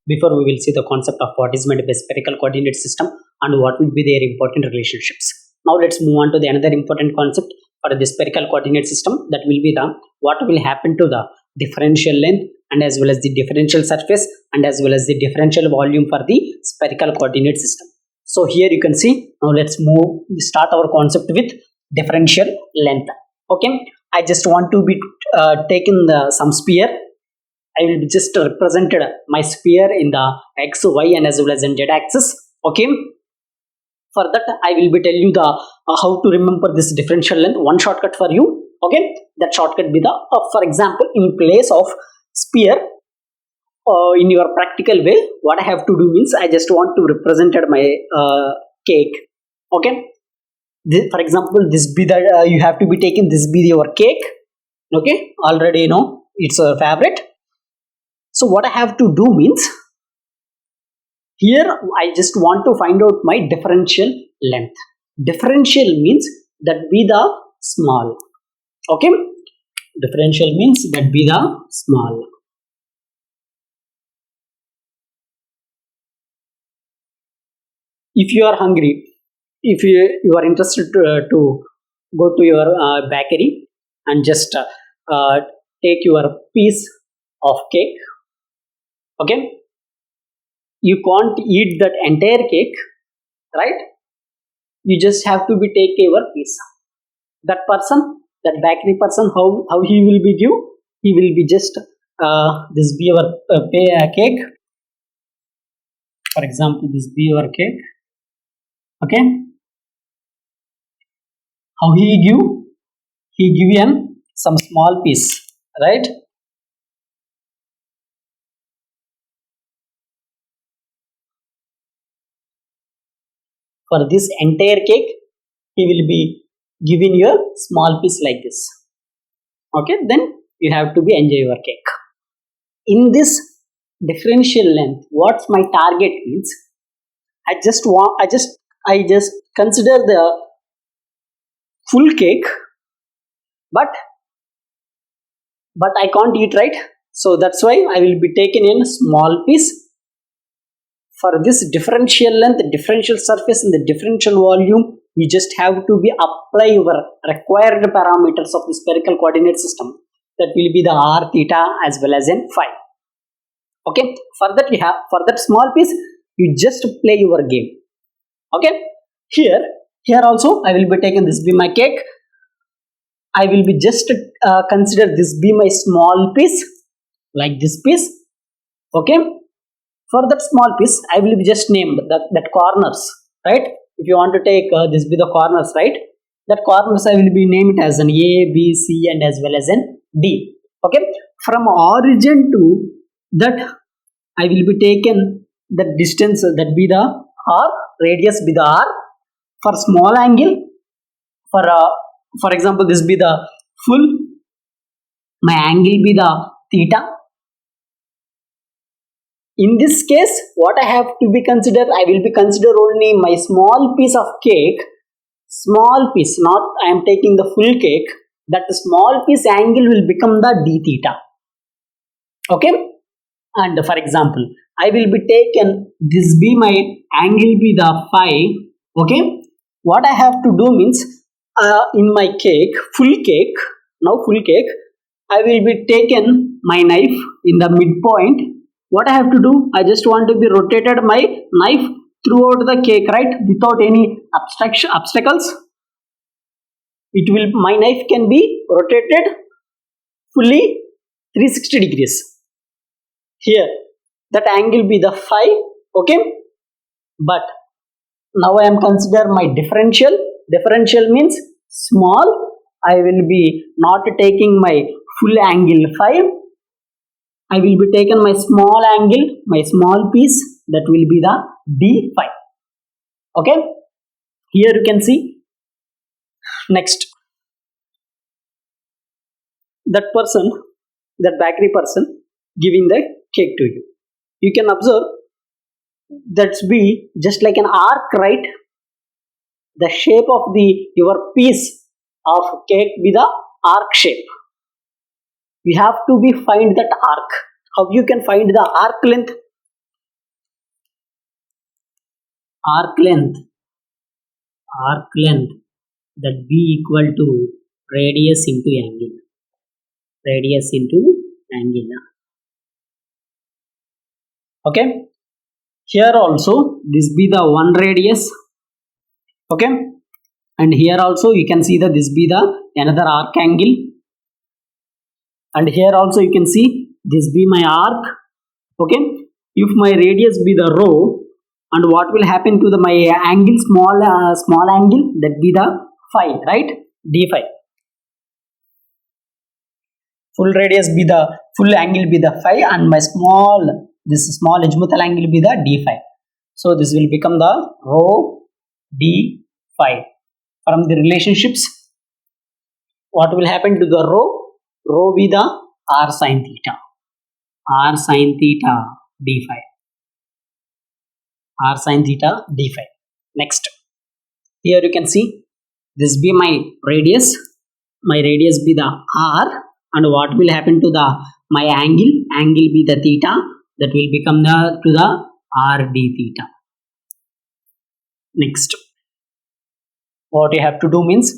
before we will see the concept of what is meant by spherical coordinate system and what will be their important relationships. Now let's move on to the another important concept for the spherical coordinate system, that will be the what will happen to the differential length and as well as the differential surface and as well as the differential volume for the spherical coordinate system. So here you can see, now let's start our concept with differential length. Okay, I just want to be taken some sphere. I will be just represented my sphere in the x, y and as well as in z axis. Okay, for that I will be telling you the how to remember this differential length. One shortcut for you. Okay, that shortcut be the for example, in place of sphere, in your practical way, what I have to do means I just want to represent my cake. Okay, for example, this be the you have to be taking this be your cake. Okay, already you know it's a favorite. So what I have to do means, here I just want to find out my differential length. Differential means that be the small. Okay, differential means that be the small. If you are hungry, if you are interested to go to your bakery and just take your piece of cake. Okay, you can't eat that entire cake, right? You just have to be take your piece. That person, that bakery person, how he will be give? He will be just this be your cake. For example, this be your cake. Okay, how he give? He give him some small piece, right? For this entire cake, he will be giving you a small piece like this. Okay, then you have to be enjoy your cake. In this differential length, what's my target means? I just consider the full cake, but I can't eat, right? So that's why I will be taking in a small piece. For this differential length, differential surface and the differential volume, you just have to be apply your required parameters of the spherical coordinate system. That will be the r, theta as well as in phi. Okay, for that you have, for that small piece, you just play your game. Okay, here also I will be taking this be my cake. I will be just consider this be my small piece, like this piece. Okay, for that small piece, I will be just named that corners, right? If you want to take this be the corners, right? That corners I will be named as an A, B, C and as well as an D. Okay, from origin to that I will be taken the distance, that be the R, radius be the R. For small angle, for example, this be the full, my angle be the theta. In this case, what I have to be considered, I will be consider only my small piece of cake, small piece, not I am taking the full cake. That small piece angle will become the d theta. Okay, and for example, I will be taken this be my angle be the phi. Okay, what I have to do means in my cake, full cake, now full cake, I will be taken my knife in the midpoint. What I have to do, I just want to be rotated my knife throughout the cake, right? Without any obstacles. It will, my knife can be rotated fully 360 degrees. Here, that angle be the phi. Okay, but now I am consider my differential. Differential means small. I will be not taking my full angle phi. I will be taken my small angle, my small piece, that will be the d phi. Okay, here you can see. Next, that person, that bakery person giving the cake to you. You can observe that's be just like an arc, right? The shape of the your piece of cake be the arc shape. You have to be find that arc. How you can find the arc length? arc length that be equal to radius into angle. Okay, here also this be the one radius. Okay, and here also you can see that this be the another arc angle, and here also you can see this be my arc. Okay, if my radius be the rho, and what will happen to the my angle, small angle, that be the phi, right? D phi. Full radius be the full angle be the phi, and my this small azimuthal angle be the d phi. So this will become the rho d phi. From the relationships, what will happen to the rho? Rho be the r sin theta d phi. R sin theta d phi. Next, here you can see this be my radius be the r, and what will happen to the my angle be the theta, that will become the to the r d theta. Next, what you have to do means,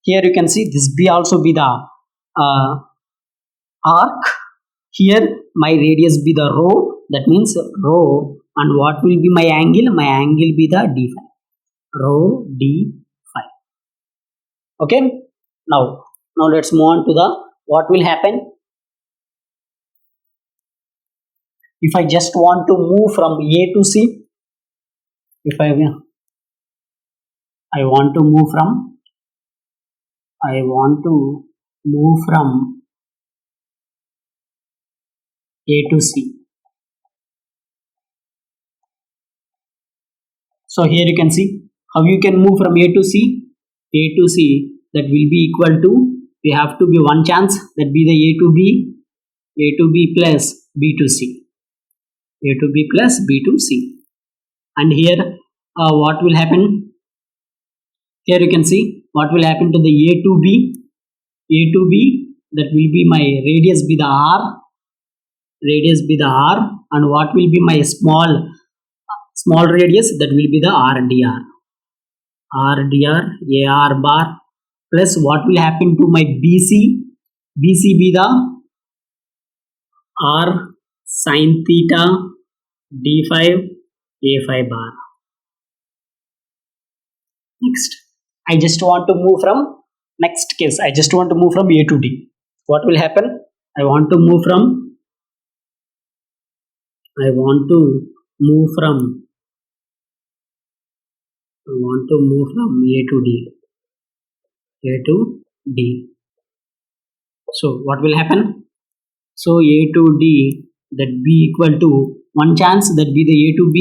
here you can see this be also be the arc. Here my radius be the rho, that means rho, and what will be my angle? My angle be the d phi, rho d phi. Okay, now let's move on to the what will happen if I just want to move from A to C. If I want to move from A to C. So here you can see how you can move from A to C. That will be equal to, we have to be one chance, that be the A to B plus B to C. And here what will happen? Here you can see what will happen to the A to B. That will be my radius be the r, and what will be my small radius? That will be the r dr, ar bar, plus what will happen to my BC be the r sin theta d5 a5 bar. Next, I just want to move from A to D. What will happen? I want to move from A to D. So what will happen? So A to D, that be equal to one chance, that be the A to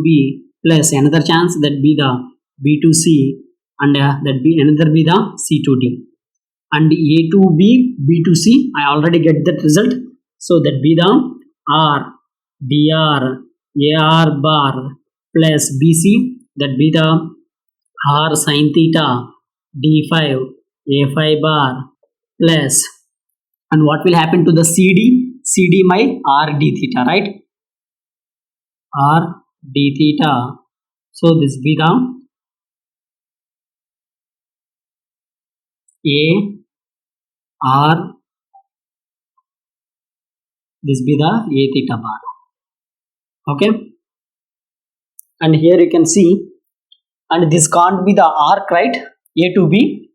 B plus another chance, that be the B to C, and that be another be the C to D. And A to B, B to C, I already get that result. So that be the R dr AR bar plus BC, that be the R sin theta D5 A5 bar plus, and what will happen to the CD my R d theta, right? R d theta. So this be the A R, this be the A theta bar. Okay, and here you can see, and this can't be the arc, right? A to B,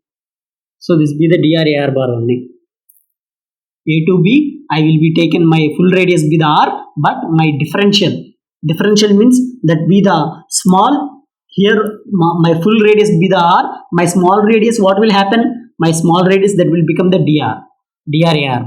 so this be the dr AR bar only. A to B, I will be taken my full radius be the r, but my differential means that be the small. Here my full radius be the r, my small radius, what will happen? My small radius, that will become the dr AR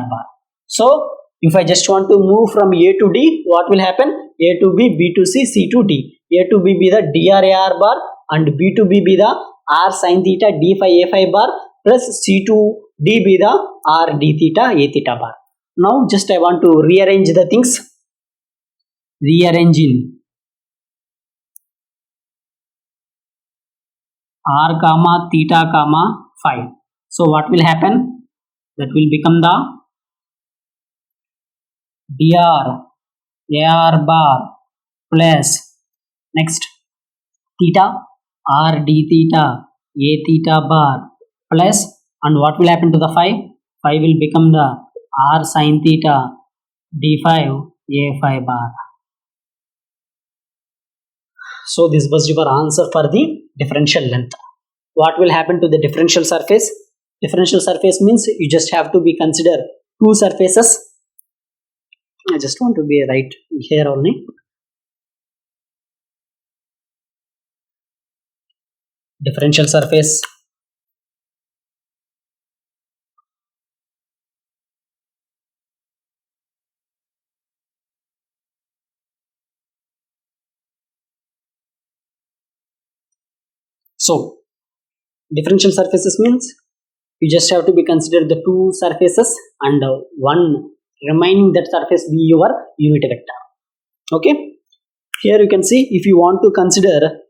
bar. So if I just want to move from A to D, what will happen? A to B, B to C, C to D. A to B be the dr AR bar, and B to B be the r sin theta d5 a5 bar, plus C to D be the r d theta a theta bar. Now just I want to rearrange the things. Rearranging r comma theta comma phi. So what will happen? That will become the dr AR bar plus next theta R d theta A theta bar plus, and what will happen to the phi? Phi will become the R sin theta d5 A phi bar. So this was your answer for the differential length. What will happen to the differential surface? Differential surface means you just have to be consider two surfaces. I just want to be right here only. Differential surface. So differential surfaces means you just have to be consider the two surfaces and one remaining that surface be your unit vector. Okay, here you can see if you want to consider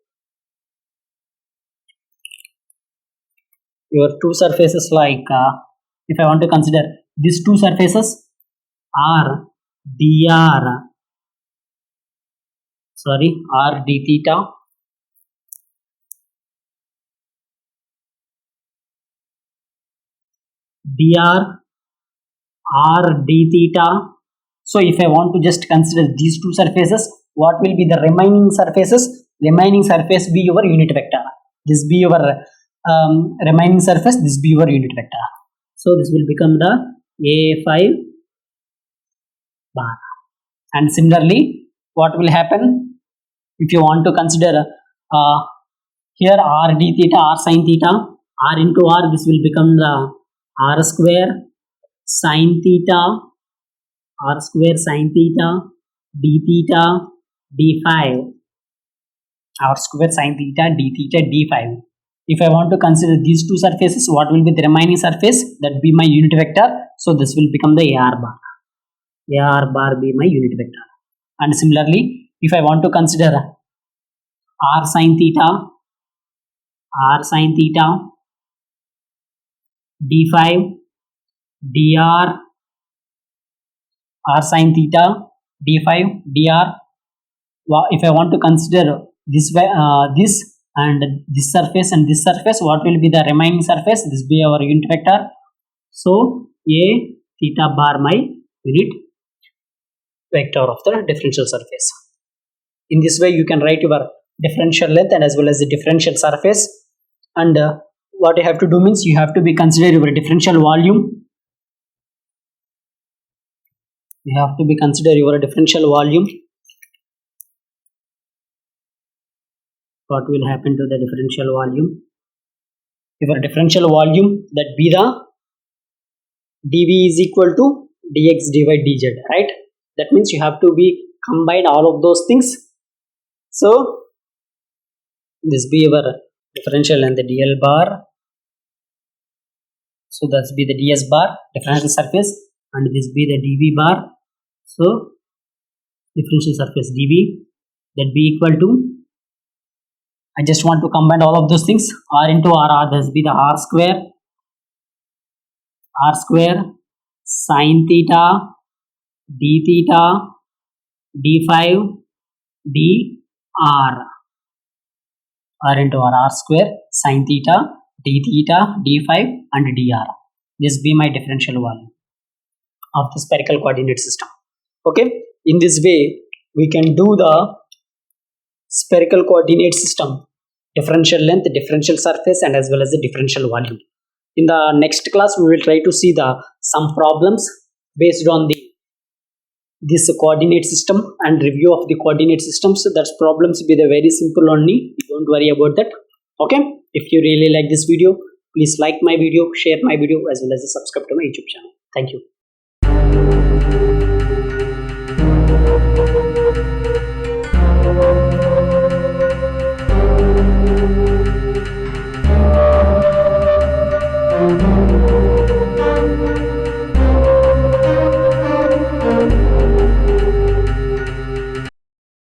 your two surfaces, like if I want to consider these two surfaces r dr r d theta dr r d theta. So if I want to just consider these two surfaces, what will be the remaining surfaces? Remaining surface be your unit vector. This be your remaining surface, this be your unit vector. So this will become the A5 bar. And similarly, what will happen if you want to consider here r d theta, r sin theta, r into r, this will become the r square sin theta, r square sin theta d theta d5, r square sin theta d theta d5. If I want to consider these two surfaces, what will be the remaining surface? That be my unit vector. So this will become the AR bar. AR bar be my unit vector. And similarly, if I want to consider r sin theta d5 dr r sin theta d5 dr, if I want to consider this way, this and this surface and this surface, what will be the remaining surface? This be our unit vector. So A theta bar my unit vector of the differential surface. In this way you can write your differential length and as well as the differential surface. And what you have to do means you have to be consider your differential volume. You have to be consider your differential volume. What will happen to the differential volume? Your differential volume, that be the dv is equal to dx dy dz, right? That means you have to be combine all of those things. So this be your differential and the dl bar. So that's be the ds bar, differential surface, and this be the dv bar. So differential surface dv, that be equal to, I just want to combine all of those things, r into r, this be the r square sin theta d theta d5 dr, r into r square sin theta d theta d5 and dr. This be my differential value of the spherical coordinate system. Okay, in this way we can do the spherical coordinate system differential length, differential surface, and as well as the differential volume. In the next class we will try to see the some problems based on the this coordinate system and review of the coordinate system. So that's problems be the very simple only, don't worry about that. Okay, if you really like this video, please like my video, share my video, as well as subscribe to my YouTube channel. Thank you.